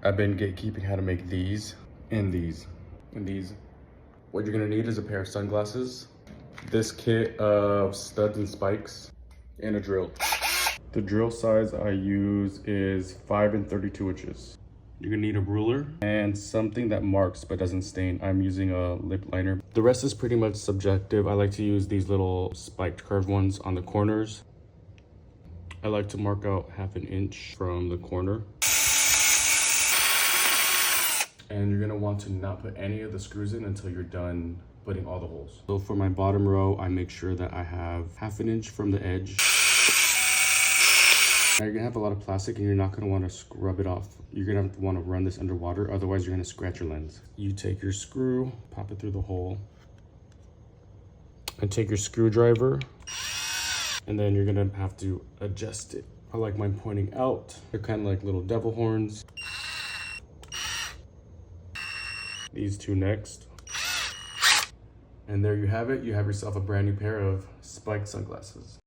I've been gatekeeping how to make these and these and these. What you're gonna need is a pair of sunglasses, this kit of studs and spikes, and a drill. The drill size I use is 5 32 inches. You're gonna need a ruler and something that marks but doesn't stain. I'm using a lip liner. The rest is pretty much subjective. I like to use these little spiked curved ones on the corners. I like to mark out 1/2 inch from the corner. And you're gonna want to not put any of the screws in until you're done putting all the holes. So for my bottom row, I make sure that I have 1/2 inch from the edge. Now you're gonna have a lot of plastic and you're not gonna wanna scrub it off. You're gonna have to wanna run this underwater, otherwise you're gonna scratch your lens. You take your screw, pop it through the hole, and take your screwdriver, and then you're gonna have to adjust it. I like mine pointing out. They're kind of like little devil horns. These two next. And there you have it. You have yourself a brand new pair of spiked sunglasses.